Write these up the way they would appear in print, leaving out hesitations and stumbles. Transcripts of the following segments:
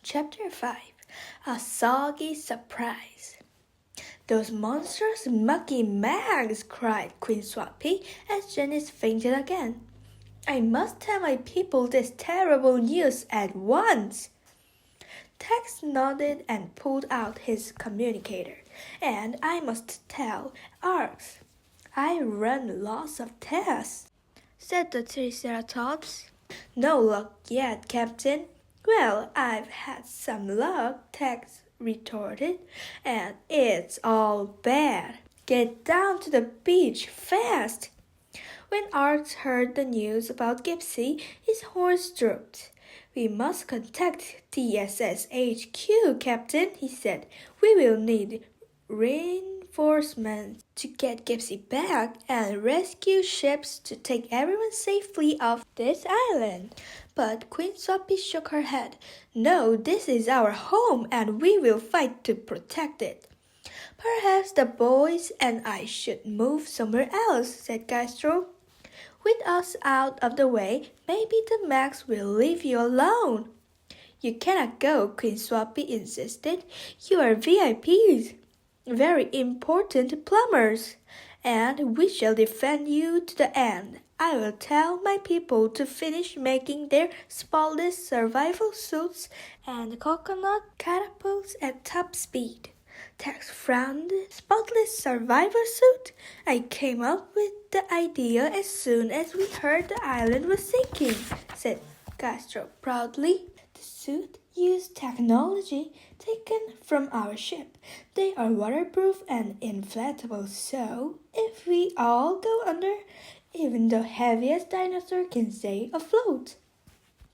Chapter 5 A Soggy Surprise. Those monstrous mucky mags, cried Queen Swappy as Janice fainted again. I must tell my people this terrible news at once. Tex nodded and pulled out his communicator. And I must tell Arx. I run lots of tests, said the Triceratops. No luck yet, Captain. Well, I've had some luck, Tex retorted, and it's all bad. Get down to the beach fast. When Arx heard the news about Gypsy, his horse drooped. We must contact TSS HQ, Captain, he said. We will need reinforcements to get Gypsy back and rescue ships to take everyone safely off this island. But Queen Swappy shook her head. No, this is our home and we will fight to protect it. Perhaps the boys and I should move somewhere else, said Castro. With us out of the way, maybe the Max will leave you alone. You cannot go, Queen Swappy insisted. You are VIPs, very important plumbers, and we shall defend you to the end. I will tell my people to finish making their spotless survival suits and coconut catapults at top speed. Tex frowned. Spotless survivor suit? I came up with the idea as soon as we heard the island was sinking, said Castro proudly. The suit used technology taken from our ship. They are waterproof and inflatable, so if we all go under, even the heaviest dinosaur can stay afloat.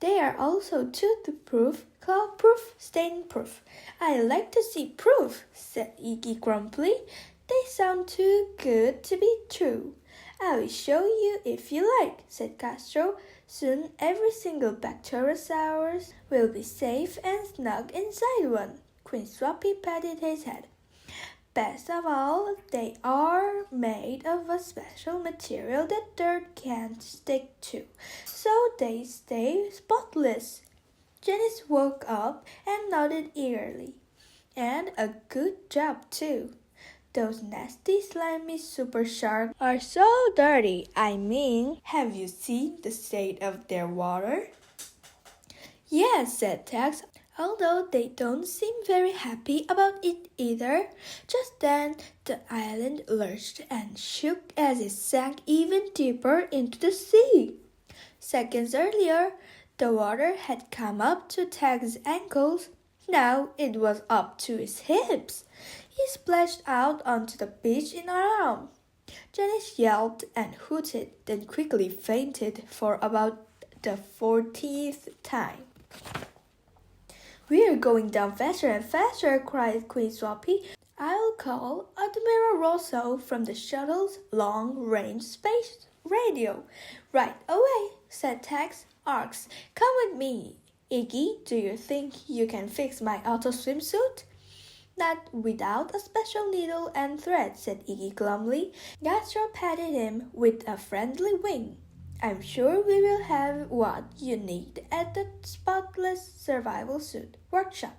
They are also tooth-proof, claw-proof, stain-proof. I like to see proof, said Iggy grumpily. They sound too good to be true. I will show you if you like, said Castro. Soon every single Bacterosaurus will be safe and snug inside one. Queen Swappy patted his head. Best of all, they are made of a special material that dirt can't stick to, so they stay spotless. Janice woke up and nodded eagerly. And a good job, too. Those nasty, slimy super sharks are so dirty. I mean, have you seen the state of their water? Yes, said Tex, although they don't seem very happy about it either. Just then, the island lurched and shook as it sank even deeper into the sea. Seconds earlier, the water had come up to Tex's ankles. Now it was up to his hips. He splashed out onto the beach in alarm. Janice yelped and hooted, then quickly fainted for about the 40th time. We're going down faster and faster, cried Queen Swappy. I'll call Admiral Rosso from the shuttle's long-range space radio. Right away, said Tex. Arx, come with me. Iggy, do you think you can fix my auto swimsuit? Not without a special needle and thread, said Iggy glumly. Castro patted him with a friendly wing. I'm sure we will have what you need at the Spotless Survival Suit workshop.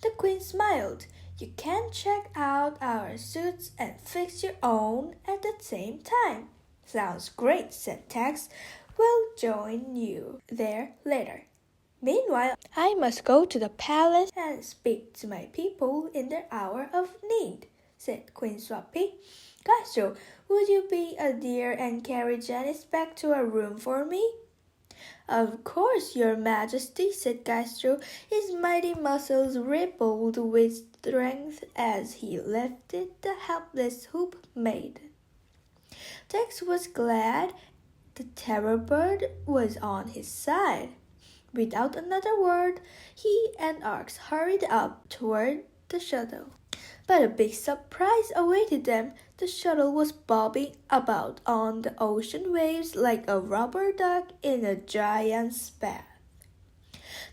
The Queen smiled. You can check out our suits and fix your own at the same time. Sounds great, said Tex. We'll join you there later. Meanwhile, I must go to the palace and speak to my people in their hour of need, said Queen Swappy. Castro, would you be a dear and carry Janice back to her room for me? Of course, Your Majesty, said Castro. His mighty muscles rippled with strength as he lifted the helpless hoop maiden. Tex was glad the terror bird was on his side. Without another word, he and Arx hurried up toward the shuttle. But a big surprise awaited them. The shuttle was bobbing about on the ocean waves like a rubber duck in a giant's bath.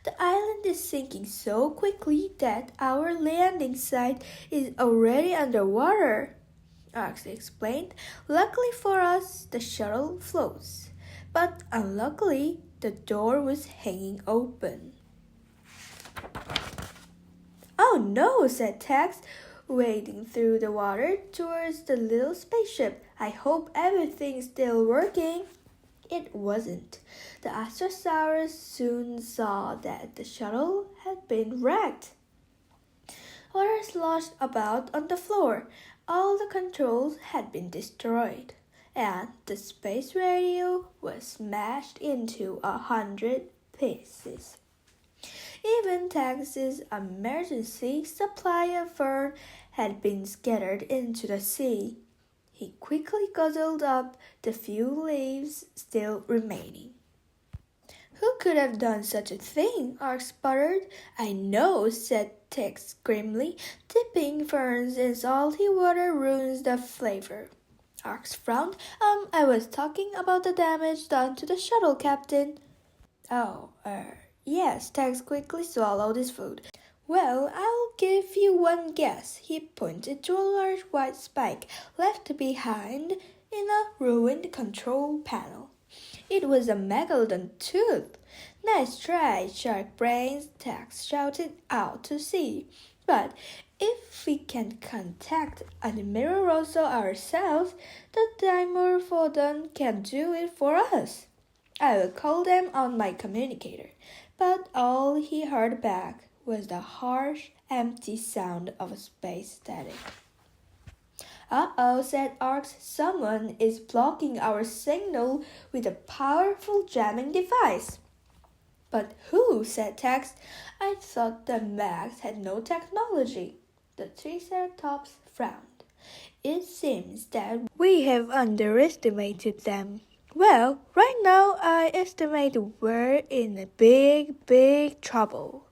The island is sinking so quickly that our landing site is already underwater, Arx explained. Luckily for us, the shuttle floats. But unluckily, the door was hanging open. no, said Tex, wading through the water towards the little spaceship. I hope everything's still working. It wasn't. The Astrosaurs soon saw that the shuttle had been wrecked. Water sloshed about on the floor. All the controls had been destroyed, and the space radio was smashed into 100 pieces. Even Tex's emergency supply of fern had been scattered into the sea. He quickly guzzled up the few leaves still remaining. Who could have done such a thing? Ark sputtered. I know, said Tex grimly. Dipping ferns in salty water ruins the flavor. Ark frowned. I was talking about the damage done to the shuttle, Captain. Oh, yes, Tex quickly swallowed his food. Well, I'll give you one guess. He pointed to a large white spike left behind in a ruined control panel. It was a megalodon tooth. Nice try, shark brains, Tex shouted out to sea. But if we can contact Admiral Rosso ourselves, the Dimorphodon can do it for us. I will call them on my communicator. But all he heard back was the harsh, empty sound of space static. Uh-oh, said Arx. Someone is blocking our signal with a powerful jamming device. But who? Said Tex. I thought the Mags had no technology. The Triceratops frowned. It seems that we have underestimated them. Well, right now I estimate we're in big trouble.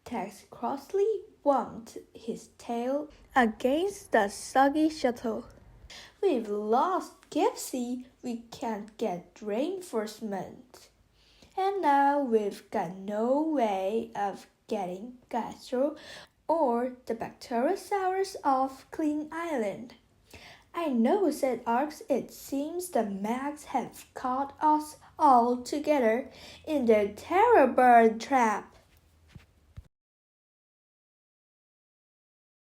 Tex crossly bumped his tail against the soggy shuttle. We've lost Gypsy. We can't get reinforcement. And now we've got no way of getting Gastro or the Bacterosaurus off Clean Island. I know, said Arx. It seems the Mags have caught us all together in their terror bird trap.